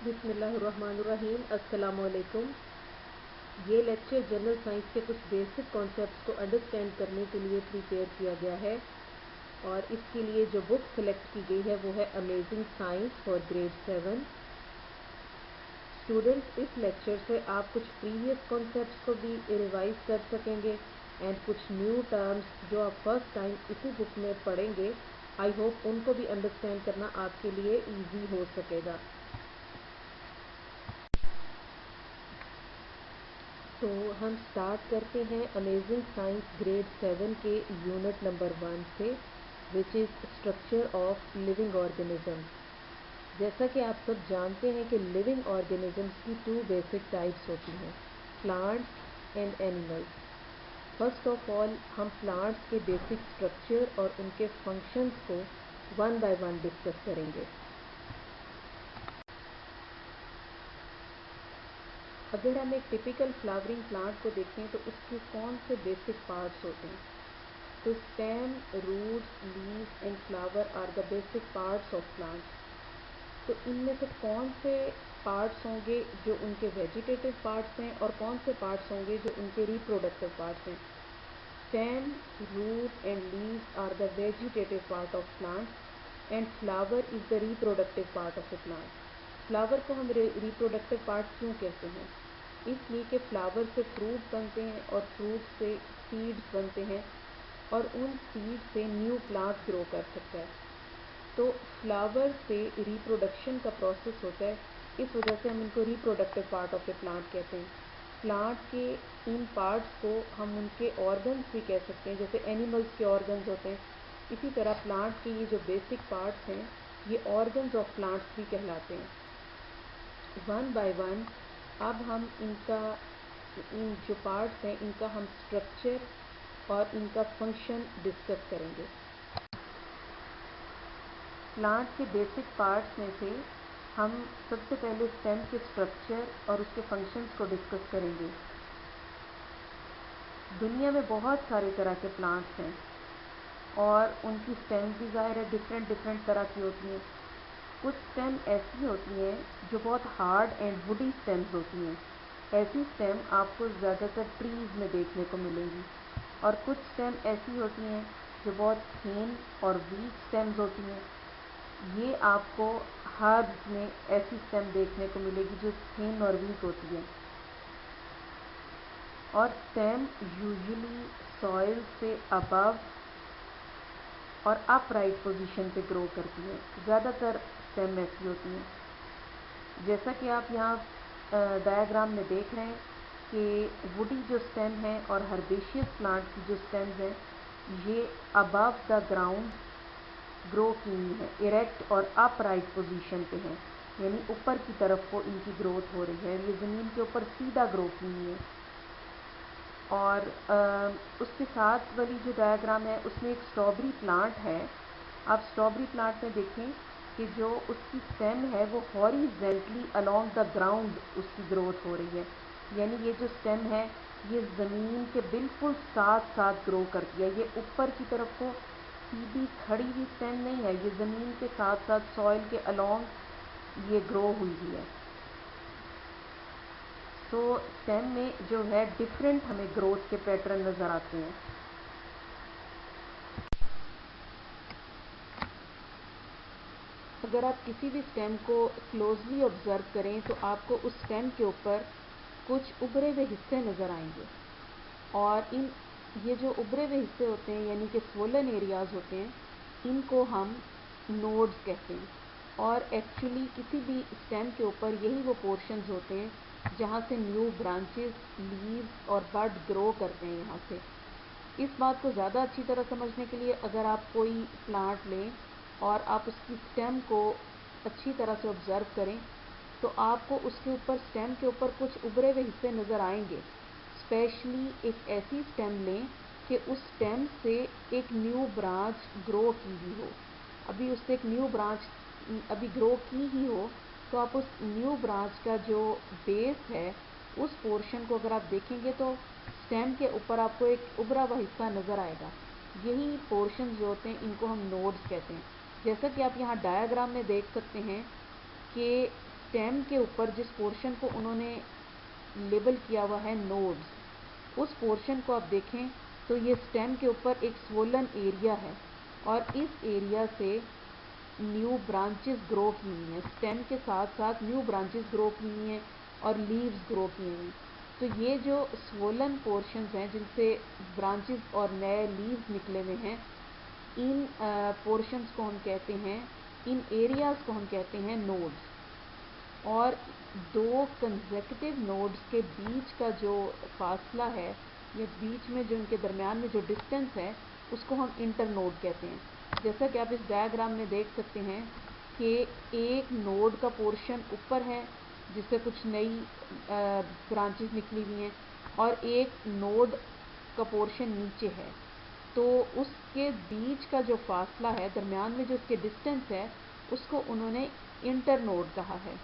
बिस्मिल्लाहिर्रहमानिर्रहीम। अस्सलामुअलैकुम। ये लेक्चर जनरल साइंस के कुछ बेसिक कॉन्सेप्ट्स को अंडरस्टैंड करने के लिए प्रिपेयर किया गया है और इसके लिए जो बुक सेलेक्ट की गई है वो है amazing science for grade 7। Students, इस लेक्चर से आप कुछ प्रीवियस कॉन्सेप्ट्स को भी रिवाइज कर सकेंगे एंड कुछ न्यू टर्म्स जो आप फर्स्ट टाइम इसी बुक में पढ़ेंगे, आई होप उनको भी अंडरस्टैंड करना आपके लिए ईजी हो सकेगा। तो हम स्टार्ट करते हैं अमेजिंग साइंस ग्रेड 7 के यूनिट नंबर 1 से, which is structure of living organisms. जैसा कि आप सब जानते हैं कि लिविंग ऑर्गेनिजम्स की 2 बेसिक टाइप्स होती हैं, plants and animals. First of all हम प्लांट्स के बेसिक स्ट्रक्चर और उनके फंक्शंस को वन बाय वन डिस्कस करेंगे। अगर हम एक टिपिकल फ्लावरिंग प्लांट को देखें तो उसके कौन से बेसिक पार्ट्स होते हैं? तो stem, roots, leaves and flower are the basic parts of plants. तो इनमें से कौन से पार्ट्स होंगे जो उनके वेजिटेटिव पार्ट्स हैं और कौन से पार्ट्स होंगे जो उनके रिप्रोडक्टिव पार्ट्स हैं? Stem, root and leaves are the vegetative part of plant and flower is the reproductive part of the plant. Flower को हम रिप्रोडक्टिव पार्ट क्यों कहते हैं? इसलिए कि फ्लावर से फ्रूट बनते हैं और फ्रूट से सीड्स बनते हैं और उन सीड से न्यू प्लांट ग्रो कर सकता है। तो फ्लावर से रिप्रोडक्शन का प्रोसेस होता है, इस वजह से हम इनको reproductive part of the plant कहते हैं। प्लांट के इन पार्ट्स को हम उनके ऑर्गन्स भी कह सकते हैं, जैसे एनिमल्स के ऑर्गन्स होते हैं, इसी तरह प्लांट के ये जो बेसिक पार्ट्स हैं ये ऑर्गन्स ऑफ प्लांट्स भी कहलाते हैं। वन बाय वन अब हम इन जो पार्ट्स हैं इनका हम स्ट्रक्चर और इनका फंक्शन डिस्कस करेंगे। प्लांट के बेसिक पार्ट्स में से हम सबसे पहले स्टेम के स्ट्रक्चर और उसके फंक्शंस को डिस्कस करेंगे। दुनिया में बहुत सारे तरह के प्लांट्स हैं और उनकी स्टेम भी ज़ाहिर है डिफरेंट तरह की होती हैं। कुछ स्टेम ऐसी होती हैं जो बहुत हार्ड एंड वुडी स्टेम्स होती हैं, ऐसी स्टेम आपको ज़्यादातर ट्रीज़ में देखने को मिलेंगी। और कुछ स्टेम ऐसी होती हैं जो बहुत थिन और वीक स्टेम्स होती हैं, ये आपको हर्ब्स में ऐसी स्टेम देखने को मिलेगी जो थिन और वीक होती है। और स्टेम यूजुअली सॉइल से अबव और अपराइट पोजीशन पे ग्रो करती है, ज़्यादातर स्टेम ऐसी होती हैं। जैसा कि आप यहाँ डायग्राम में देख रहे हैं कि वुडी जो स्टेम है और हर्बेशियस प्लांट की जो स्टेम्स हैं ये अबव द ग्राउंड ग्रो की हुई है, इरेक्ट और अपराइट पोजीशन पे हैं, यानी ऊपर की तरफ को इनकी ग्रोथ हो रही है, ये ज़मीन के ऊपर सीधा ग्रो की हुई है। और उसके साथ वाली जो डायग्राम है उसमें एक स्ट्रॉबेरी प्लांट है। आप स्ट्रॉबेरी प्लांट में देखें कि जो उसकी स्टेम है वो हॉरिजेंटली अलोंग द ग्राउंड उसकी ग्रोथ हो रही है, यानी ये जो स्टेम है ये ज़मीन के बिल्कुल साथ साथ ग्रो करती है, ये ऊपर की तरफ को सीधी खड़ी हुई स्टेम नहीं है, ये ज़मीन के साथ साथ सॉइल के अलोंग ये ग्रो हुई है। तो स्टेम में जो है डिफरेंट हमें ग्रोथ के पैटर्न नज़र आते हैं। अगर आप किसी भी स्टेम को क्लोजली ऑब्जर्व करें तो आपको उस स्टेम के ऊपर कुछ उभरे हुए हिस्से नज़र आएंगे और ये जो उभरे हुए हिस्से होते हैं यानी कि स्वोलन एरियाज़ होते हैं, इनको हम नोड्स कहते हैं। और एक्चुअली किसी भी स्टेम के ऊपर यही वो पोर्शंस होते हैं जहाँ से न्यू ब्रांचेस, लीव्स और बड ग्रो करते हैं यहाँ से। इस बात को ज़्यादा अच्छी तरह समझने के लिए अगर आप कोई प्लांट लें और आप उसकी स्टेम को अच्छी तरह से ऑब्ज़र्व करें तो आपको उसके ऊपर स्टेम के ऊपर कुछ उभरे हुए हिस्से नज़र आएंगे। स्पेशली एक ऐसी स्टेम लें कि उस स्टेम से एक न्यू ब्रांच ग्रो की हुई हो, अभी उससे एक न्यू ब्रांच अभी ग्रो की ही हो, तो आप उस न्यू ब्रांच का जो बेस है उस पोर्शन को अगर आप देखेंगे तो स्टेम के ऊपर आपको एक उभरा हुआ हिस्सा नज़र आएगा। यही पोर्शन जो होते हैं इनको हम नोड्स कहते हैं। जैसा कि आप यहाँ डायग्राम में देख सकते हैं कि स्टेम के ऊपर जिस पोर्शन को उन्होंने लेबल किया हुआ है नोड्स, उस पोर्शन को आप देखें तो ये स्टेम के ऊपर एक स्वोलन एरिया है और इस एरिया से न्यू ब्रांचेस ग्रो की हुई हैं, स्टेम के साथ साथ न्यू ब्रांचेस ग्रो की हुई हैं और लीव्स ग्रो की हुई हैं। तो ये जो स्वोलन पोर्शंस हैं जिनसे ब्रांचेस और नए लीव्स निकले हुए हैं, इन पोर्शंस को हम कहते हैं, इन एरियाज़ को हम कहते हैं नोड्स। और दो कंसेक्यूटिव नोड्स के बीच का जो फासला है, ये बीच में जो इनके दरमियान में जो डिस्टेंस है, उसको हम इंटरनोड कहते हैं। जैसा कि आप इस डायग्राम में देख सकते हैं कि एक नोड का पोर्शन ऊपर है जिससे कुछ नई ब्रांचेस निकली हुई हैं और एक नोड का पोर्शन नीचे है। तो उसके बीच का जो फासला है, दरमियान में जो उसके डिस्टेंस है, उसको उन्होंने इंटरनोड कहा है।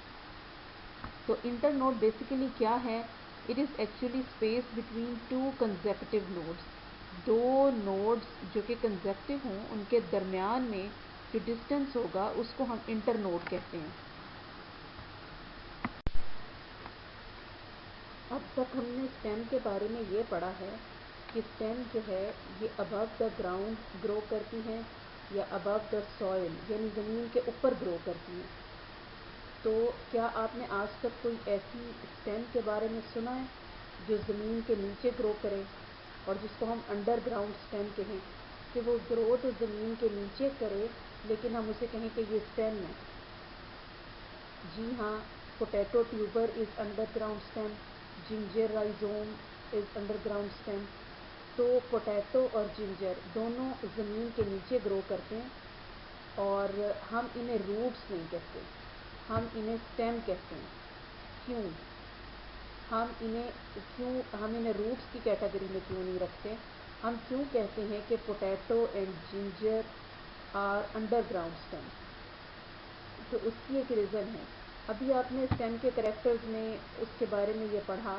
तो इंटरनोड बेसिकली क्या है? It is actually space between two consecutive nodes. दो नोड्स जो कि कंसेक्यूटिव हों, उनके दरमियान में जो डिस्टेंस होगा उसको हम इंटरनोड कहते हैं। अब तक हमने स्टेम के बारे में ये पढ़ा है कि स्टेम जो है ये अबव द ग्राउंड ग्रो करती हैं या अबव द सॉइल यानी ज़मीन के ऊपर ग्रो करती हैं। तो क्या आपने आज तक कोई ऐसी स्टेम के बारे में सुना है जो ज़मीन के नीचे ग्रो करे और जिसको हम अंडरग्राउंड स्टेम कहें, कि वो ग्रो तो ज़मीन के नीचे करे लेकिन हम उसे कहें कि ये स्टेम है? जी हाँ, potato tuber is underground stem, ginger rhizome is underground stem. तो पोटैटो और जिंजर दोनों ज़मीन के नीचे ग्रो करते हैं और हम इन्हें रूट्स नहीं कहते, हम इन्हें स्टेम कहते हैं। क्यों हम इन्हें रूट्स की कैटेगरी में क्यों नहीं रखते? हम क्यों कहते हैं कि potato and ginger are underground stem? तो उसकी एक रीज़न है। अभी आपने स्टेम के कैरेक्टर्स में उसके बारे में ये पढ़ा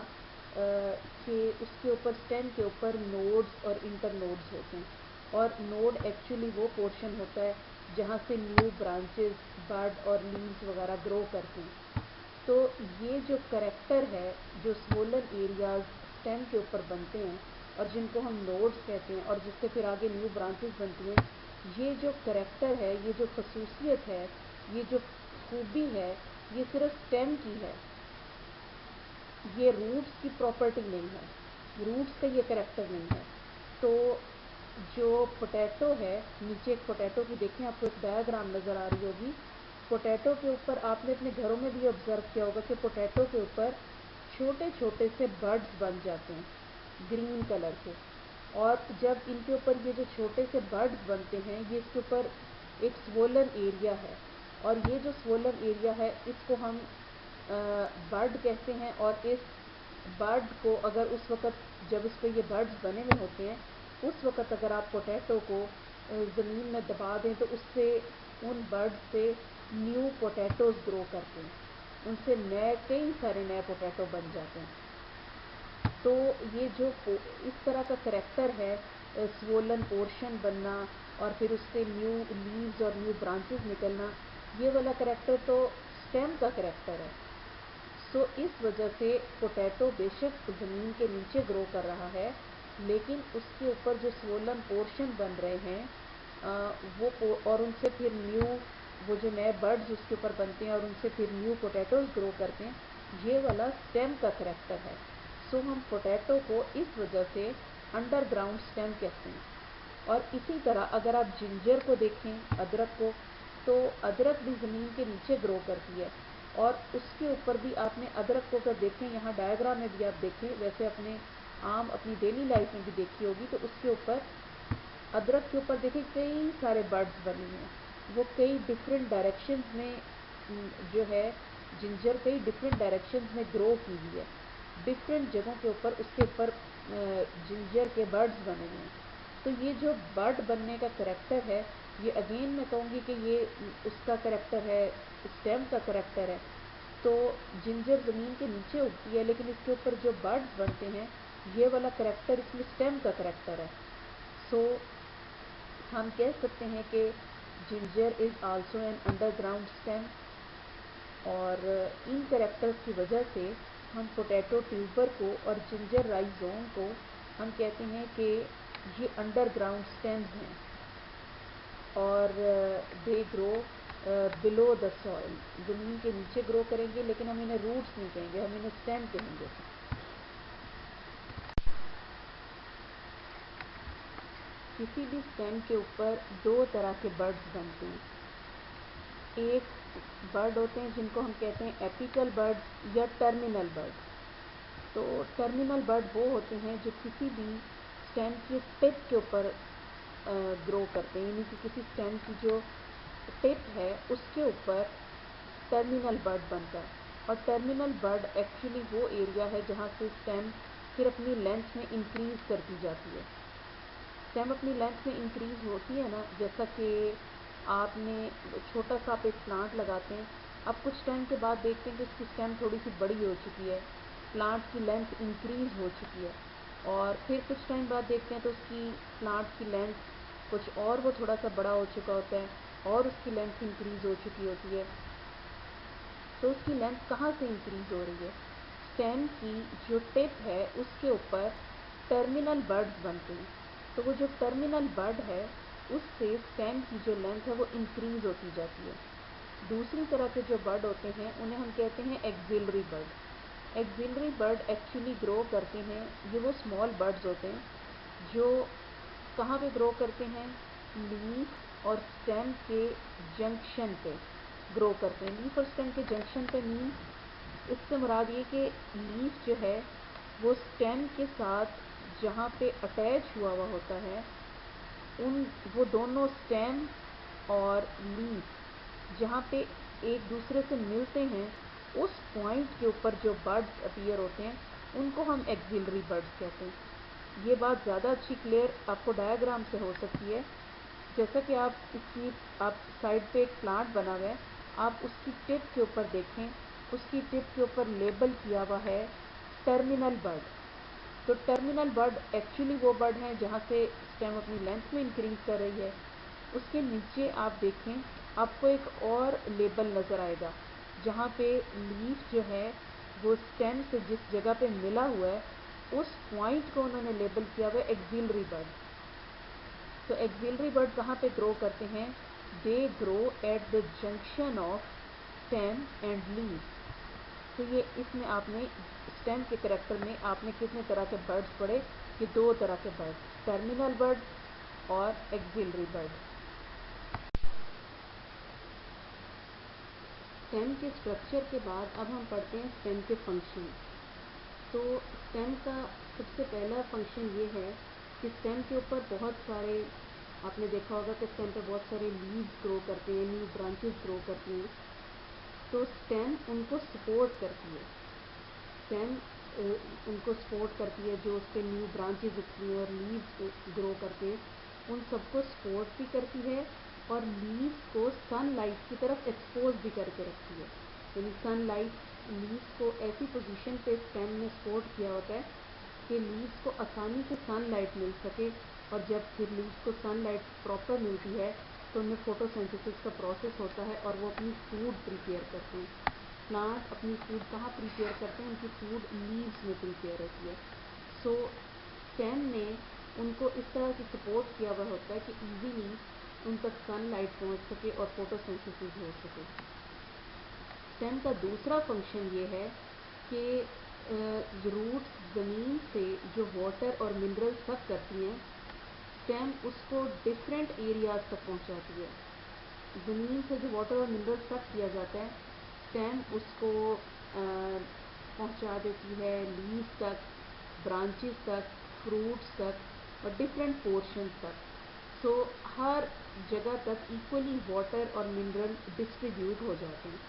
कि उसके ऊपर, स्टेम के ऊपर नोड्स और इंटरनोड्स होते हैं और नोड एक्चुअली वो पोर्शन होता है जहाँ से न्यू ब्रांचेस, बड और लीव्स वगैरह ग्रो करते हैं। तो ये जो कैरेक्टर है, जो स्वोलन एरियाज स्टेम के ऊपर बनते हैं और जिनको हम नोड्स कहते हैं और जिससे फिर आगे न्यू ब्रांचेस बनती हैं, ये जो कैरेक्टर है, ये जो खसूसियत है, ये जो खूबी है, ये सिर्फ स्टेम की है, ये रूट्स की प्रॉपर्टी नहीं है, रूट्स का ये कैरेक्टर नहीं है। तो जो पोटैटो है, नीचे एक पोटैटो की देखें, आपको एक डायग्राम नज़र आ रही होगी। पोटैटो के ऊपर आपने अपने घरों में भी ऑब्ज़र्व किया होगा कि पोटैटो के ऊपर छोटे छोटे से बर्ड्स बन जाते हैं ग्रीन कलर के, और जब इनके ऊपर ये जो छोटे से बर्ड्स बनते हैं, ये इसके ऊपर एक स्वोलन एरिया है और ये जो स्वोलन एरिया है इसको हम बर्ड कहते हैं। और इस बर्ड को अगर उस वक़्त जब इस पर ये बर्ड्स बने हुए होते हैं, उस वक़्त अगर आप पोटैटो को ज़मीन में दबा दें तो उससे, उन बर्ड्स से न्यू पोटैटोज़ ग्रो करते हैं, उनसे नए कई सारे नए पोटैटो बन जाते हैं। तो ये जो इस तरह का करैक्टर है, स्वोलन पोर्शन बनना और फिर उससे न्यू लीव्स और न्यू ब्रांचेस निकलना, ये वाला करैक्टर तो स्टेम का करैक्टर है। सो इस वजह से पोटैटो बेशक ज़मीन के नीचे ग्रो कर रहा है, लेकिन उसके ऊपर जो स्वोलन पोर्शन बन रहे हैं वो, और उनसे फिर न्यू, वो जो नए बर्ड्स उसके ऊपर बनते हैं और उनसे फिर न्यू पोटैटोज़ ग्रो करते हैं, ये वाला स्टेम का करैक्टर है। सो हम पोटैटो को इस वजह से अंडरग्राउंड स्टेम कहते हैं। और इसी तरह अगर आप जिंजर को देखें, अदरक को, तो अदरक भी ज़मीन के नीचे ग्रो करती है और उसके ऊपर भी आपने अदरक को अगर देखें, यहाँ डायग्राम में भी आप देखें, वैसे अपने आम अपनी डेली लाइफ में भी देखी होगी, तो उसके ऊपर, अदरक के ऊपर देखिए कई सारे बर्ड्स बने हैं, वो कई डिफरेंट डायरेक्शंस में जो है जिंजर कई डिफरेंट डायरेक्शंस में ग्रो की हुई है, डिफरेंट जगहों के ऊपर उसके ऊपर जिंजर के बर्ड्स बने हुए हैं। तो ये जो बर्ड बनने का करैक्टर है, ये अगेन मैं कहूँगी कि ये उसका करैक्टर है, स्टेम का करैक्टर है। तो जिंजर ज़मीन के नीचे उगती है, लेकिन इसके ऊपर जो बर्ड्स बनते हैं, ये वाला करैक्टर इसमें स्टेम का करैक्टर है। सो हम कह सकते हैं कि ginger is also an underground stem. اور ان کریکٹرز کی وجہ سے ہم پوٹیٹو ٹیوبر کو اور جنجر رائزوم کو ہم کہتے ہیں کہ یہ انڈر گراؤنڈ اسٹیمز ہیں اور دے گرو بلو دا سوئل، زمین کے نیچے گرو کریں گے، لیکن ہم انہیں روٹس نہیں کہیں گے، ہم انہیں اسٹیم کہیں گے۔ کسی بھی اسٹیم کے اوپر دو طرح کے برڈز بنتے ہیں، ایک برڈ ہوتے ہیں جن کو ہم کہتے ہیں ایپیکل برڈز یا ٹرمینل برڈ۔ تو ٹرمینل برڈ وہ ہوتے ہیں جو کسی بھی اسٹیم کی ٹپ کے اوپر گرو کرتے ہیں، یعنی کہ کسی اسٹیم کی جو ٹپ ہے اس کے اوپر ٹرمینل برڈ بنتا ہے۔ اور ٹرمینل برڈ ایکچولی وہ ایریا ہے جہاں سے اسٹیم پھر اپنی لینتھ میں انکریز کرتی جاتی ہے۔ اسٹیم اپنی لینتھ میں انکریز ہوتی ہے نا، جیسا کہ آپ نے چھوٹا سا آپ ایک پلانٹ لگاتے ہیں، اب کچھ ٹائم کے بعد دیکھتے ہیں کہ اس کی اسٹیم تھوڑی سی بڑی ہو چکی ہے، پلانٹ کی لینتھ انکریز ہو چکی ہے، اور پھر کچھ ٹائم بعد دیکھتے ہیں تو اس کی پلانٹ کی لینتھ کچھ اور وہ تھوڑا سا بڑا ہو چکا ہوتا ہے اور اس کی لینتھ انکریز ہو چکی ہوتی ہے۔ تو اس کی لینتھ کہاں سے انکریز ہو رہی ہے؟ اسٹیم کی جو ٹپ ہے اس کے اوپر ٹرمینل برڈز بنتے ہیں، تو وہ جو ٹرمینل برڈ ہے اس سے اسٹیم کی جو لینتھ ہے وہ انکریز ہوتی جاتی ہے۔ دوسری طرح کے جو برڈ ہوتے ہیں انہیں ہم کہتے ہیں ایگزیلری برڈ۔ ایگزیلری برڈ ایکچولی گرو کرتے ہیں، یہ وہ اسمال برڈز ہوتے ہیں جو کہاں پہ گرو کرتے ہیں؟ لیف اور اسٹیم کے جنکشن پہ گرو کرتے ہیں۔ لیف اور اسٹیم کے جنکشن پہ مینس اس سے مراد یہ کہ لیف جو ہے وہ اسٹیم کے ساتھ جہاں پہ اٹیچ ہوا ہوتا ہے، وہ دونوں اسٹیم اور لیف جہاں پہ ایک دوسرے سے ملتے ہیں اس پوائنٹ کے اوپر جو برڈز اپیئر ہوتے ہیں ان کو ہم ایگزیلری برڈز کہتے ہیں۔ یہ بات زیادہ اچھی کلیئر آپ کو ڈائیگرام سے ہو سکتی ہے، جیسا کہ آپ سائڈ پہ ایک پلانٹ بنا ہوا ہے، آپ اس کی ٹپ کے اوپر دیکھیں، اس کی ٹپ کے اوپر لیبل کیا ہوا ہے ٹرمینل برڈ۔ تو ٹرمینل برڈ ایکچولی وہ برڈ ہیں جہاں سے اسٹیم اپنی لینتھ میں انکریز کر رہی ہے۔ اس کے نیچے آپ دیکھیں آپ کو ایک اور لیبل نظر آئے گا جہاں پہ لیف جو ہے وہ اسٹیم سے جس جگہ پہ ملا ہوا ہے اس پوائنٹ کو انہوں نے لیبل کیا ہوا ہے ایگزیلری برڈ۔ تو ایگزیلری برڈ کہاں پہ گرو کرتے ہیں؟ They grow at the junction of stem and leaf. تو یہ اس میں آپ نے اسٹیم کے کریکٹر میں آپ نے کتنے طرح کے برڈز پڑھے؟ یہ دو طرح کے برڈ، ٹرمینل برڈ اور ایگزیلری برڈ۔ اسٹیم کے اسٹرکچر کے بعد اب ہم پڑھتے ہیں اسٹیم کے فنکشن۔ تو اسٹیم کا سب سے پہلا فنکشن یہ ہے کہ اسٹیم کے اوپر بہت سارے، آپ نے دیکھا ہوگا کہ اسٹیم پہ بہت سارے لیوز گرو کرتے ہیں، نیو برانچز گرو کرتی ہیں، تو اسٹیم ان کو سپورٹ کرتی ہے، اسٹیم ان کو سپورٹ کرتی ہے، جو اس پہ نیو برانچز اٹھتی ہیں اور لیوز گرو کرتے ہیں ان سب کو سپورٹ بھی کرتی ہے اور لیوز کو سن لائٹ کی طرف ایکسپوز بھی کر کے رکھتی ہے، یعنی سن لائٹ لیوز کو ایسی پوزیشن پہ اسٹیم نے سپورٹ کیا ہوتا ہے کہ لیوز کو آسانی سے سن لائٹ مل سکے، اور جب پھر لیوز کو سن لائٹ پراپر ملتی ہے تو ان میں فوٹو سینتھسس کا پروسیس ہوتا ہے اور وہ اپنی فوڈ پریپیئر کرتے ہیں۔ پلانٹ اپنی فوڈ کہاں پریپیئر کرتے ہیں؟ ان کی فوڈ لیوز میں پریپیئر ہوتی ہے۔ سو اسٹیم نے ان کو اس طرح سے سپورٹ کیا ہوا ہوتا ہے کہ ایزیلی ان تک سن لائٹ پہنچ سکے اور فوٹو سینتھسس ہو سکے۔ اسٹیم کا دوسرا فنکشن یہ ہے کہ روٹس زمین سے جو واٹر اور منرل سک کرتی ہیں، اسٹیم اس کو ڈفرینٹ ایریاز تک پہنچاتی ہے۔ زمین سے جو واٹر اور منرل سک کیا جاتا ہے اسٹیم اس کو پہنچا دیتی ہے لیوز تک، برانچز تک، فروٹس تک اور ڈفرینٹ پورشنز تک۔ سو ہر جگہ تک ایکولی واٹر اور منرل ڈسٹریبیوٹ ہو جاتے ہیں،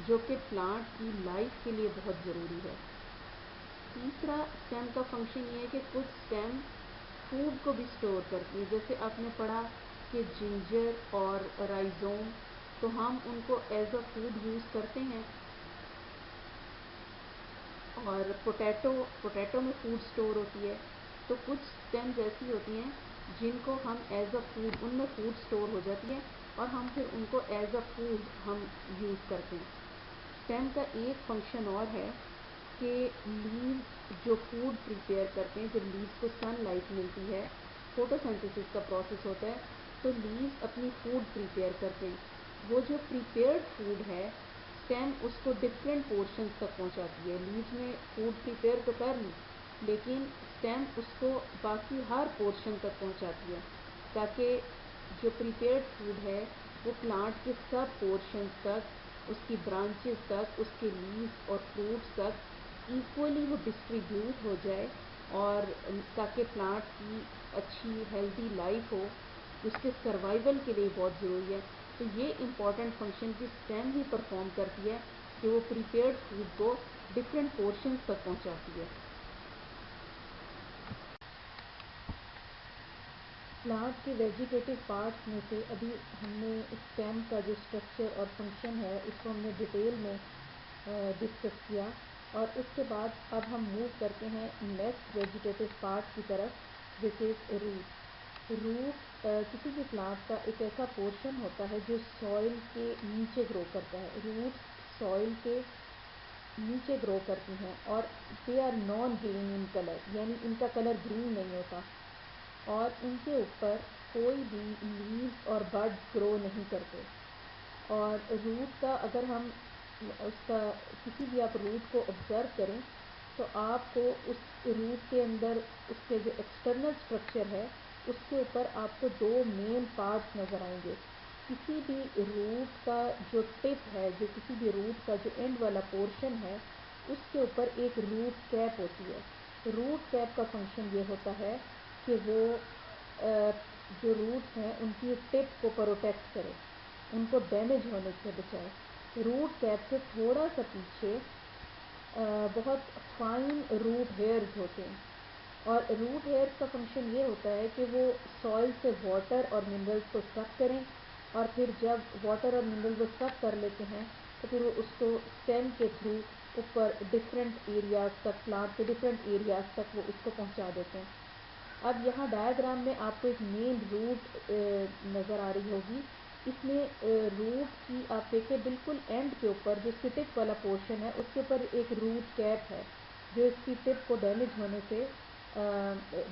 جو کہ پلانٹ کی لائف کے لیے بہت ضروری ہے۔ تیسرا اسٹیم کا فنکشن یہ ہے کہ کچھ اسٹیم فوڈ کو بھی اسٹور کرتی ہے، جیسے آپ نے پڑھا کہ جنجر اور رائزوم، تو ہم ان کو ایز اے فوڈ یوز کرتے ہیں، اور پوٹیٹو میں فوڈ اسٹور ہوتی ہے، تو کچھ اسٹیمز ایسی ہوتی ہیں جن کو ہم ایز اے فوڈ، ان میں فوڈ اسٹور ہو جاتی ہے اور ہم پھر ان کو ایز اے فوڈ ہم یوز کرتے ہیں۔ स्टेम का एक फंक्शन और है कि लीव्स जो फूड प्रिपेयर करते हैं, जब लीव्स को सनलाइट मिलती है, फोटोसिंथेसिस का प्रोसेस होता है, तो लीव्स अपनी फूड प्रिपेयर करते हैं। वो जो प्रिपेयर्ड फूड है, स्टेम उसको डिफरेंट पोर्शंस तक पहुंचाती है। लीव्स ने फूड प्रिपेयर तो कर ली, लेकिन स्टेम उसको बाकी हर पोर्शन तक पहुंचाती है, ताकि जो प्रिपेयर्ड फूड है वो प्लांट के सब पोर्शंस तक, उसकी ब्रांचेस तक, उसके लीव्स और फ्रूट्स तक इक्वली वो डिस्ट्रीब्यूट हो जाए, और ताकि प्लांट की अच्छी हेल्दी लाइफ हो, उसके सर्वाइवल के लिए बहुत ज़रूरी है। तो ये इम्पॉर्टेंट फंक्शन की स्टेम ही परफॉर्म करती है कि वो प्रिपेयर्ड फूड को डिफरेंट पोर्शंस तक पहुंचाती है। प्लांट के वेजिटेटिव पार्ट्स में से अभी हमने स्टेम का जो स्ट्रक्चर और फंक्शन है उसको हमने डिटेल में डिस्कस किया, और उसके बाद अब हम मूव करते हैं नेक्स्ट वेजिटेटिव पार्ट की तरफ, विच इज़ रूट। रूट किसी भी प्लांट का एक ऐसा पोर्शन होता है जो सॉइल के नीचे ग्रो करता है। रूट सॉइल के नीचे ग्रो करती हैं, और they are non green in colour, यानी इनका कलर ग्रीन नहीं होता, और इनके ऊपर कोई भी लीव्स और बड्स ग्रो नहीं करते। और रूट का अगर हम उसका किसी भी आप रूट को ऑब्ज़र्व करें तो आपको उस रूट के अंदर उसके जो एक्सटर्नल स्ट्रक्चर है उसके ऊपर आपको दो मेन पार्ट्स नज़र आएंगे। किसी भी रूट का जो टिप है, जो किसी भी रूट का जो एंड वाला पोर्शन है, उसके ऊपर एक रूट कैप होती है। रूट कैप का फंक्शन ये होता है कि वो जो रूट्स हैं उनकी टिप को प्रोटेक्ट करे, उनको डैमेज होने से बचाए। रूट कैप से थोड़ा सा पीछे बहुत फाइन रूट हेयर्स होते हैं, और रूट हेयर्स का फंक्शन ये होता है कि वो सॉइल से वाटर और मिनरल्स को सक करें, और फिर जब वाटर और मिनरल वो सक कर लेते हैं तो फिर वो उसको स्टेम के थ्रू ऊपर डिफरेंट एरियाज़ तक, प्लांट के डिफरेंट एरियाज़ तक वो उसको पहुंचा देते हैं। अब यहाँ डायग्राम में आपको एक मेन रूट नज़र आ रही होगी। इसमें रूट की आप देखिए बिल्कुल एंड के ऊपर जो इसकी टिप वाला पोर्शन है उसके ऊपर एक रूट कैप है जो इसकी टिप को डैमेज होने से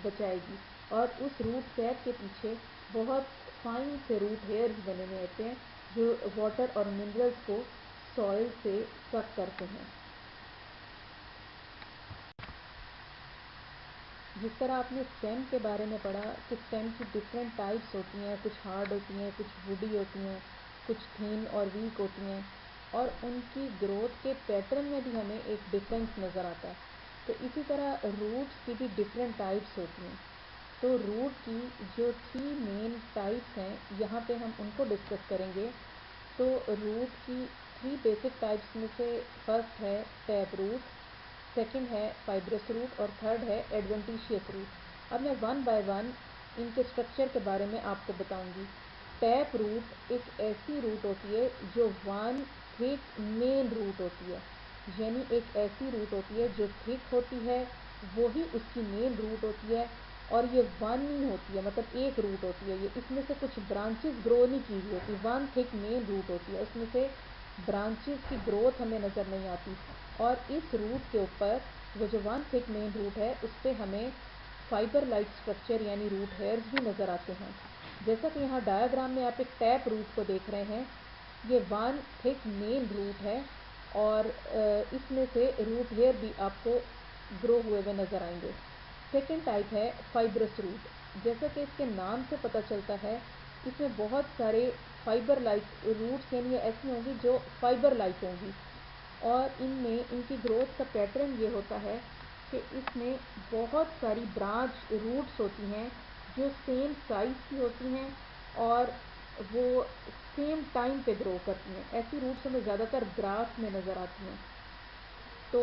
बचाएगी, और उस रूट कैप के पीछे बहुत फाइन से रूट हेयर्स बने हुए होते हैं जो वाटर और मिनरल्स को सॉइल से सक करते हैं। जिस तरह आपने स्टेम के बारे में पढ़ा कि स्टेम की डिफरेंट टाइप्स होती हैं, कुछ हार्ड होती हैं, कुछ वुडी होती हैं, कुछ थिन और वीक होती हैं, और उनकी ग्रोथ के पैटर्न में भी हमें एक डिफरेंस नज़र आता है। तो इसी तरह रूट्स की भी डिफरेंट टाइप्स होती हैं। तो रूट की जो 3 मेन टाइप्स हैं यहाँ पे हम उनको डिस्कस करेंगे। तो रूट की 3 बेसिक टाइप्स में से फर्स्ट है टैप रूट, सेकंड है फाइब्रस रूट, और थर्ड है एडवेंटिशियस रूट। अब मैं वन बाय वन इनके स्ट्रक्चर के बारे में आपको बताऊंगी। टैप रूट एक ऐसी रूट होती है जो वन थिक मेन रूट होती है, यानी एक ऐसी रूट होती है जो थिक होती है, वही उसकी मेन रूट होती है, और ये वन ही होती है, मतलब एक रूट होती है। ये इसमें से कुछ ब्रांचेस ग्रो नहीं की हुई होती, वन थिक मेन रूट होती है, उसमें से ब्रांचेस की ग्रोथ हमें नज़र नहीं आती। और इस रूट के ऊपर वो जो वन थिक मेन रूट है उस पर हमें फाइबर लाइक स्ट्रक्चर यानी रूट हेयर्स भी नज़र आते हैं। जैसा कि यहाँ डायग्राम में आप एक टैप रूट को देख रहे हैं, ये वन थिक मेन रूट है, और इसमें से रूट हेयर भी आपको ग्रो हुए हुए नज़र आएंगे। सेकेंड टाइप है फाइब्रस रूट। जैसा कि इसके नाम से पता चलता है इसमें बहुत सारे फाइबर लाइक रूट्स यानी ऐसी होंगी जो फाइबर लाइक होंगी, और इनमें इनकी ग्रोथ का पैटर्न ये होता है कि इसमें बहुत सारी ब्रांच रूट्स होती हैं जो सेम साइज़ की होती हैं और वो सेम टाइम पे ग्रो करती हैं। ऐसी रूट्स हमें ज़्यादातर ग्रास में नज़र आती हैं। तो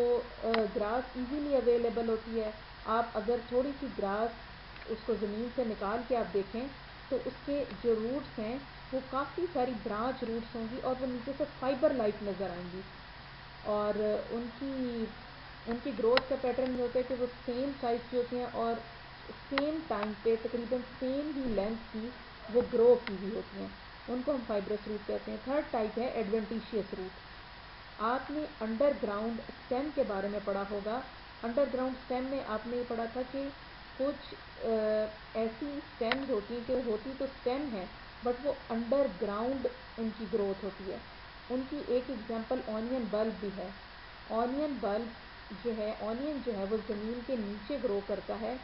ग्रास इजीली अवेलेबल होती है। आप अगर थोड़ी सी ग्रास उसको ज़मीन से निकाल के आप देखें तो उसके जो रूट्स हैं वो काफ़ी सारी ब्रांच रूट्स होंगी, और वो नीचे से फाइबर लाइक नज़र आएंगी, और उनकी ग्रोथ का पैटर्न ये होता है कि वो सेम साइज़ की होती हैं और सेम टाइम पे तकरीबन सेम ही लेंथ की वो ग्रो की हुई होती हैं। उनको हम फाइब्रस रूट कहते हैं। थर्ड टाइप है एडवेंटिशियस रूट। آپ نے انڈر گراؤنڈ اسٹیم کے بارے میں پڑھا ہوگا. انڈر گراؤنڈ اسٹیم میں آپ نے یہ پڑھا تھا کہ کچھ ایسی اسٹیمز ہوتی ہیں کہ ہوتی تو اسٹیم ہے بٹ وہ انڈر گراؤنڈ ان کی گروتھ ہوتی ہے. ان کی ایک ایگزامپل آنین بلب بھی ہے. آنین بلب آنین جو ہے وہ زمین کے نیچے گرو کرتا ہے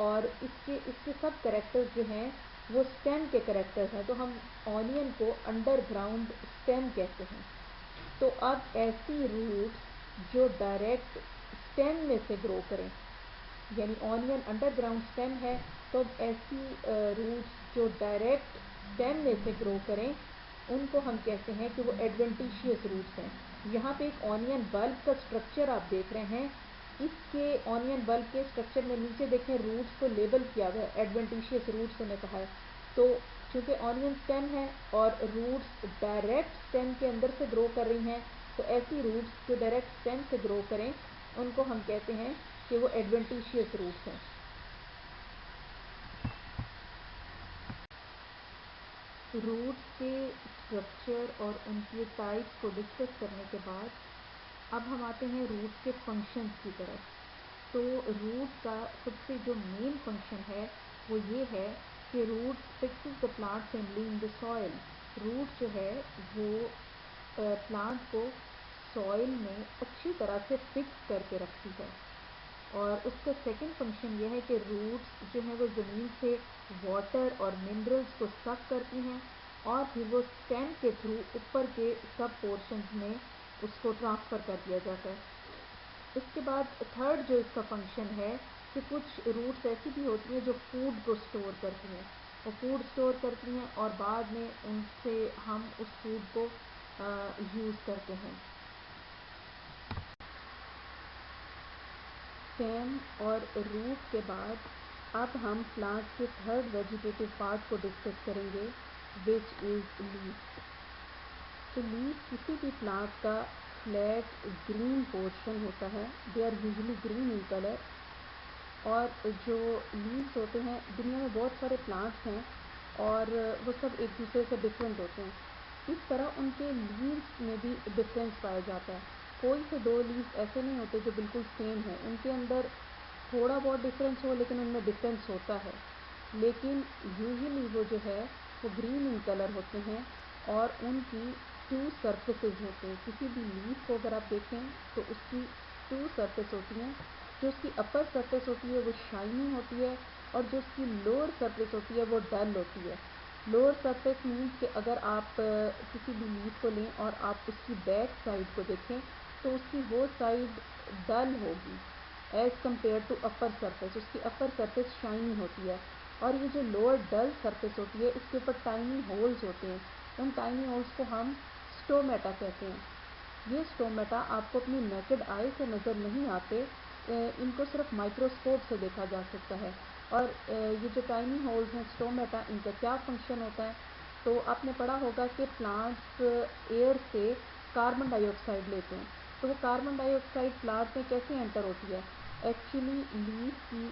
اور اس کے سب کریکٹرز جو ہیں وہ اسٹیم کے کریکٹرز ہیں, تو ہم آنین کو انڈر گراؤنڈ اسٹیم کہتے ہیں. تو اب ایسی روٹس جو ڈائریکٹ اسٹیم میں سے گرو کریں, یعنی آنین انڈر گراؤنڈ اسٹیم ہے تو اب ایسی روٹس جو ڈائریکٹ اسٹیم میں سے گرو کریں ان کو ہم کہتے ہیں کہ وہ ایڈوینٹیشیس روٹس ہیں. یہاں پہ ایک آنین بلب کا اسٹرکچر آپ دیکھ رہے ہیں. اس کے آنین بلب کے اسٹرکچر میں نیچے دیکھیں روٹس کو لیبل کیا ہوا ہے, ایڈوینٹیشیس روٹس انہیں کہا ہے. تو چونکہ آنین اسٹیم ہے اور روٹس ڈائریکٹ اسٹیم کے اندر سے گرو کر رہی ہیں, تو ایسی روٹس جو ڈائریکٹ اسٹیم سے گرو کریں ان کو ہم کہتے ہیں کہ وہ ایڈوینٹیشیس روٹس ہیں. روٹس کے اسٹرکچر اور ان کے ٹائپس کو ڈسکس کرنے کے بعد اب ہم آتے ہیں روٹس کے فنکشنز کی طرف. تو روٹ کا سب سے جو مین فنکشن ہے وہ یہ ہے کہ roots fixes the plant firmly in the soil. Root جو ہے وہ پلانٹ کو سوئل میں اچھی طرح سے فکس کر کے رکھتی ہے. اور اس کا سیکنڈ فنکشن یہ ہے کہ روٹس جو ہیں وہ زمین سے واٹر اور منرلز کو سک کرتی ہیں اور پھر وہ اسٹیم کے تھرو اوپر کے سب پورشنز میں اس کو ٹرانسفر کر دیا جاتا ہے. اس کے بعد تھرڈ جو اس کا فنکشن ہے کہ کچھ روٹس ایسی بھی ہوتی ہیں جو فوڈ کو اسٹور کرتی ہیں. وہ فوڈ اسٹور کرتی ہیں اور بعد میں ان سے ہم اس فوڈ کو یوز کرتے ہیں. اسٹیم اور روٹ کے بعد اب ہم پلانٹ کے تھرڈ ویجیٹیٹو پارٹ کو ڈسکس کریں گے وچ از لیف. تو لیف کسی بھی پلانٹ کا فلیٹ گرین پورشن ہوتا ہے. They are usually green in colour. اور جو لیوس ہوتے ہیں, دنیا میں بہت سارے پلانٹس ہیں اور وہ سب ایک دوسرے سے ڈفرینٹ ہوتے ہیں. اس طرح ان کے لیوس میں بھی ڈفرینس پایا جاتا ہے. کوئی سے دو لیوس ایسے نہیں ہوتے جو بالکل سیم ہیں, ان کے اندر تھوڑا بہت ڈفرینس ہو لیکن ان میں ڈفرینس ہوتا ہے. لیکن یوزلی وہ جو ہے وہ گرین ان کلر ہوتے ہیں اور ان کی ٹو سرفیسز ہوتے ہیں. کسی بھی لیف کو اگر آپ دیکھیں تو اس کی ٹو سرفیس ہوتی ہیں. جو اس کی اپر سرفیس ہوتی ہے وہ شائنی ہوتی ہے اور جو اس کی لوور سرفیس ہوتی ہے وہ ڈل ہوتی ہے. لوور سرفیس مینس کہ اگر آپ کسی بھی لیف کو لیں اور آپ اس کی بیک سائڈ کو دیکھیں تو اس کی وہ سائڈ ڈل ہوگی as compared to upper surface. اس کی اپر سرفیس شائنی ہوتی ہے. اور یہ جو لوور ڈل سرفیس ہوتی ہے اس کے اوپر ٹائنی ہولز ہوتے ہیں. ان ٹائنی ہولز کو ہم اسٹومیٹا کہتے ہیں. یہ اسٹومیٹا آپ کو اپنی نیکڈ آئی سے نظر نہیں آتے, ان کو صرف مائکروسکوپ سے دیکھا جا سکتا ہے. اور یہ جو ٹائنی ہولز ہیں اسٹومیٹا, ان کا کیا فنکشن ہوتا ہے؟ تو آپ نے پڑھا ہوگا کہ پلانٹس ایئر سے کاربن ڈائی آکسائڈ لیتے ہیں. تو وہ کاربن ڈائی آکسائڈ پلانٹ میں کیسے انٹر ہوتی ہے؟ ایکچولی لیف کی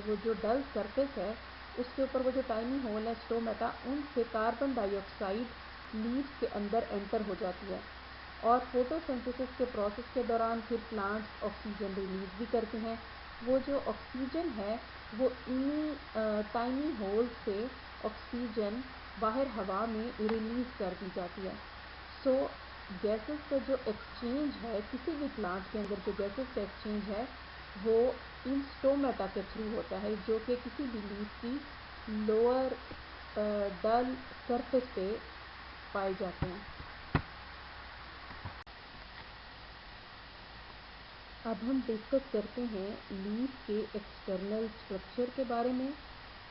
وہ جو ڈل سرفیس ہے اس کے اوپر وہ جو ٹائنی ہول ہے اسٹومیٹا, ان سے کاربن ڈائی آکسائڈ لیف کے اندر انٹر ہو جاتی ہے. اور فوٹو سینتھیسس کے پروسیس کے دوران پھر پلانٹس آکسیجن ریلیز بھی کرتے ہیں. وہ جو آکسیجن ہے وہ انہی ٹائنی ہول سے آکسیجن باہر ہوا میں ریلیز کر دی جاتی ہے. سو گیسز کا جو ایکسچینج ہے کسی بھی پلانٹ کے اندر, جو گیسز کا ایکسچینج ہے وہ ان اسٹومیٹا کے تھرو ہوتا ہے, جو کہ کسی بھی لیف کی لوور ڈل سرفیس پہ پائے جاتے ہیں. اب ہم ڈسکس کرتے ہیں لیف کے ایکسٹرنل اسٹرکچر کے بارے میں,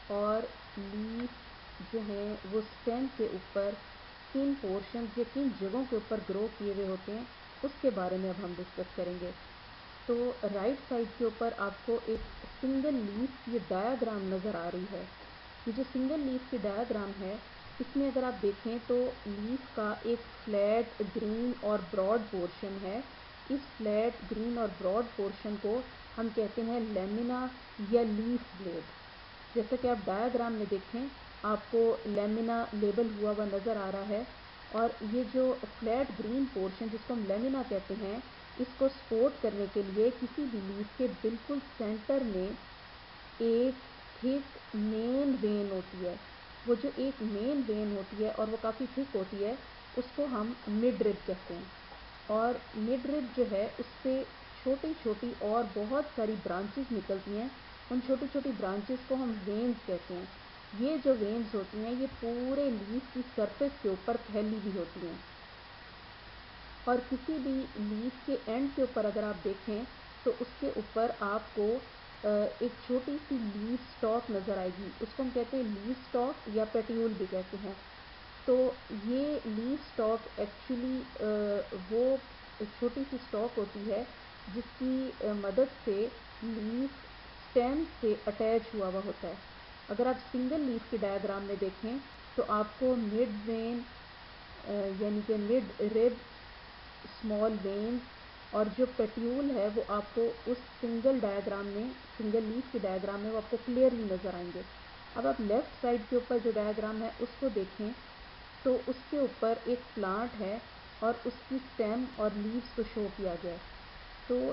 اور لیف جو ہیں وہ اسٹیم کے اوپر کن پورشنز یا کن جگہوں کے اوپر گرو کیے ہوئے ہوتے ہیں اس کے بارے میں اب ہم ڈسکس کریں گے. تو رائٹ سائڈ کے اوپر آپ کو ایک سنگل لیف کی ڈایاگرام نظر آ رہی ہے. یہ جو سنگل لیف کی ڈایاگرام ہے اس میں اگر آپ دیکھیں تو لیف کا ایک فلیٹ گرین اور براڈ پورشن ہے. اس فلیٹ گرین اور براڈ پورشن کو ہم کہتے ہیں لیمنا یا لیف بلیڈ. جیسا کہ آپ ڈایاگرام میں دیکھیں آپ کو لیمنا لیبل ہوا نظر آ رہا ہے اور یہ جو فلیٹ گرین پورشن جس کو ہم لیمنا کہتے ہیں، اس کو سپورٹ کرنے کے لیے کسی بھی لیف کے بالکل سینٹر میں ایک تھک مین وین ہوتی ہے. وہ جو ایک مین وین ہوتی ہے اور وہ کافی تھک ہوتی ہے، اس کو ہم مڈ رب کہتے ہیں. اور مڈ رب جو ہے اس سے چھوٹی چھوٹی اور بہت ساری برانچز نکلتی ہیں. ان چھوٹی چھوٹی برانچز کو ہم وینز کہتے ہیں. یہ جو وینز ہوتی ہیں یہ پورے لیف کی سرفیس کے اوپر پھیلی ہوئی ہوتی ہیں. اور کسی بھی لیف کے اینڈ کے اوپر اگر آپ دیکھیں تو اس کے اوپر آپ کو ایک چھوٹی سی لیف سٹاک نظر آئے گی. اس کو ہم کہتے ہیں لیف سٹاک یا پیٹیول بھی کہتے ہیں. تو یہ لیف سٹاک ایکچولی وہ ایک چھوٹی سی سٹاک ہوتی ہے جس کی مدد سے لیف اسٹیم سے اٹیچ ہوا ہوتا ہے. اگر آپ سنگل لیف کے ڈائیگرام میں دیکھیں تو آپ کو مڈ وین یعنی کہ مڈ رب، اسمال وین اور جو پیٹیول ہے وہ آپ کو اس سنگل ڈائیگرام میں، سنگل لیف کے ڈائیگرام میں وہ آپ کو کلیئرلی نظر آئیں گے. اب آپ لیفٹ سائڈ کے اوپر جو ڈائیگرام ہے اس کو دیکھیں تو اس کے اوپر ایک پلانٹ ہے اور اس کی اسٹیم اور لیوز کو شو کیا گیا ہے. تو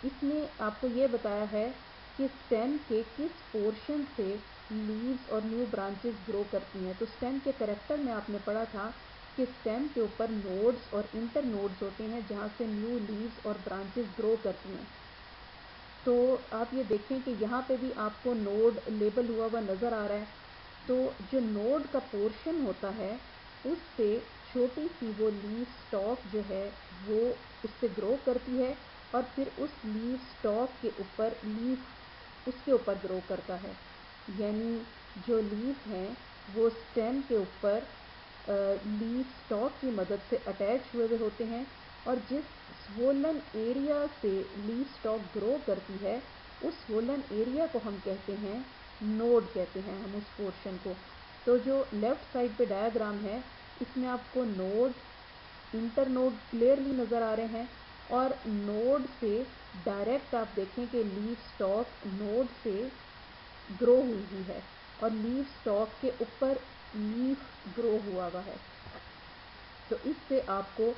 اس میں آپ کو یہ بتایا ہے کہ اسٹیم کے کس پورشن سے لیوز اور نیو برانچز گرو کرتی ہیں. تو اسٹیم کے کریکٹر میں آپ نے پڑھا تھا کہ اسٹیم کے اوپر نوڈز اور انٹر نوڈز ہوتے ہیں جہاں سے نیو لیوز اور برانچز گرو کرتی ہیں. تو آپ یہ دیکھیں کہ یہاں پہ بھی آپ کو نوڈ لیبل ہوا نظر آ رہا ہے. تو جو نوڈ کا پورشن ہوتا ہے اس سے چھوٹی سی وہ لیف سٹاک جو ہے وہ اس سے گرو کرتی ہے اور پھر اس لیف سٹاک کے اوپر لیف اس کے اوپر گرو کرتا ہے. یعنی جو لیف ہیں وہ اسٹیم کے اوپر لیف سٹاک کی مدد سے اٹیچ ہوئے ہوتے ہیں اور جس سوولن ایریا سے لیف سٹاک گرو کرتی ہے اس سوولن ایریا کو ہم کہتے ہیں نوڈ کہتے ہیں ہم اس پورشن کو. تو جو لیفٹ سائڈ پہ ڈائیگرام ہے اس میں آپ کو نوڈ، انٹر نوڈ کلیئرلی نظر آ رہے ہیں اور نوڈ سے ڈائریکٹ آپ دیکھیں کہ لیف سٹاک نوڈ سے گرو ہوئی ہے اور لیف سٹاک کے اوپر لیف گرو ہوا ہے. تو اس سے آپ کو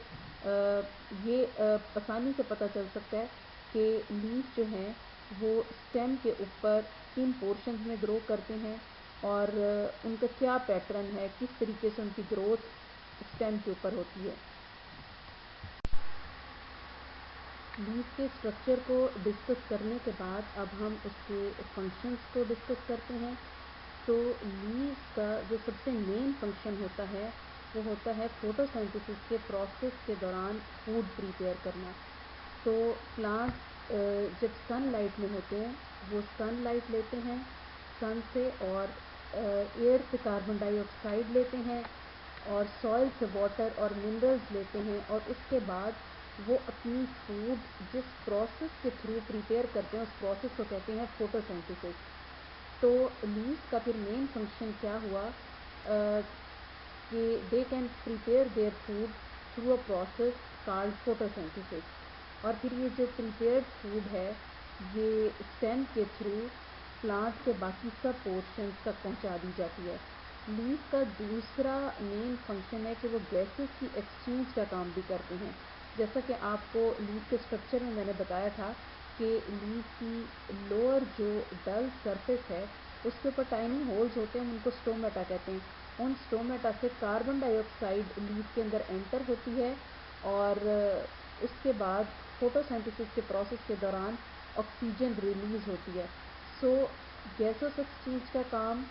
یہ آسانی سے پتہ چل سکتا ہے کہ لیف جو ہیں وہ اسٹیم کے اوپر کن پورشنز میں گرو کرتے ہیں اور ان کا کیا پیٹرن ہے، کس طریقے سے ان کی گروتھ اسٹیم کے اوپر ہوتی ہے. لیف کے اسٹرکچر کو ڈسکس کرنے کے بعد اب ہم اس کے فنکشنز کو ڈسکس کرتے ہیں. تو لیف کا جو سب سے مین فنکشن ہوتا ہے وہ ہوتا ہے فوٹو سینتھسس کے پروسیس کے دوران فوڈ پریپیئر کرنا. تو پلانٹ جب سن لائٹ میں ہوتے ہیں وہ سن لائٹ لیتے ہیں سن سے اور ایئر سے کاربن ڈائی آکسائڈ لیتے ہیں اور سوئل سے واٹر اور منرلز لیتے ہیں اور اس کے بعد وہ اپنی فوڈ جس پروسیس کے تھرو پریپیئر کرتے ہیں اس پروسیس کو کہتے ہیں فوٹو سینتھسس. تو لیف کا پھر مین فنکشن کیا ہوا کہ they can prepare their food through a process called photosynthesis. اور پھر یہ جو پریپیئرڈ فوڈ ہے یہ اسٹیم کے تھرو پلانٹ کے باقی سب پورشنز تک پہنچا دی جاتی ہے. لیف کا دوسرا مین فنکشن ہے کہ وہ گیسز کی ایکسچینج کا کام بھی کرتے ہیں. جیسا کہ آپ کو لیف کے اسٹرکچر میں نے بتایا تھا کہ لیف کی لوور جو ڈل سرفیس ہے اس کے اوپر ٹائنی ہولز ہوتے ہیں، ان کو اسٹومیٹا کہتے ہیں. ان اسٹومیٹا سے کاربن ڈائی آکسائڈ لیف کے اندر انٹر ہوتی ہے اور اس کے بعد فوٹو سینتھسس کے پروسیس کے دوران آکسیجن ریلیز ہوتی ہے. سو گیسوس ایکسچینج کا کام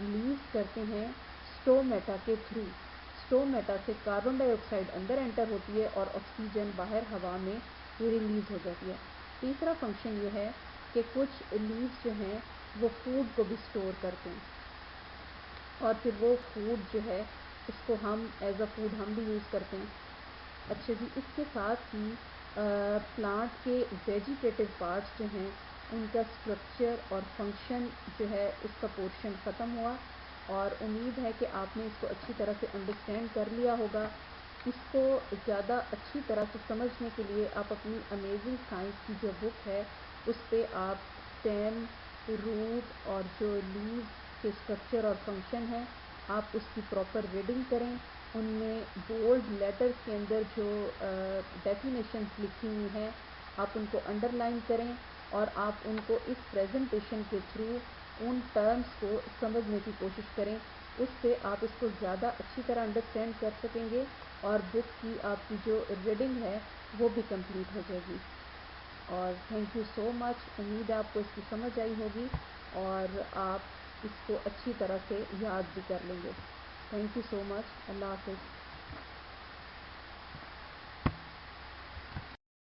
لیف کرتے ہیں اسٹومیٹا کے تھرو. اسٹومیٹا سے کاربن ڈائی آکسائڈ اندر انٹر ہوتی ہے اور آکسیجن باہر ہوا میں ریلیز ہو جاتی ہے. تیسرا فنکشن یہ ہے کہ کچھ لیوز جو ہیں وہ فوڈ کو بھی اسٹور کرتے ہیں اور پھر وہ فوڈ جو ہے اس کو ہم ایز اے فوڈ ہم بھی یوز کرتے ہیں. اچھا جی، اس کے ساتھ ہی پلانٹ کے ویجیٹیٹو پارٹس جو ہیں ان کا اسٹرکچر اور فنکشن جو ہے اس کا پورشن ختم ہوا اور امید ہے کہ آپ نے اس کو اچھی طرح سے انڈرسٹینڈ کر لیا ہوگا. اس کو زیادہ اچھی طرح سے سمجھنے کے لیے آپ اپنی امیزنگ سائنس کی جو بک ہے اس پہ آپ اسٹیم، روٹ اور جو لیوز کے اسٹرکچر اور فنکشن ہیں آپ اس کی پراپر ریڈنگ کریں ان میں بولڈ لیٹرز کے اندر جو ڈیفینیشنز لکھی ہوئی ہیں آپ ان کو انڈر لائن کریں اور آپ ان کو اس پریزنٹیشن کے تھرو ان ٹرمز کو سمجھنے کی کوشش کریں. اس سے آپ اس کو زیادہ اچھی طرح انڈرسٹینڈ کر سکیں گے اور بک کی آپ کی جو ریڈنگ ہے وہ بھی کمپلیٹ ہو جائے گی. اور تھینک یو سو مچ. امید ہے آپ کو اس کی سمجھ آئی ہوگی اور آپ اس کو اچھی طرح سے یاد بھی کر لیں گے. تھینک یو سو مچ. اللہ حافظ.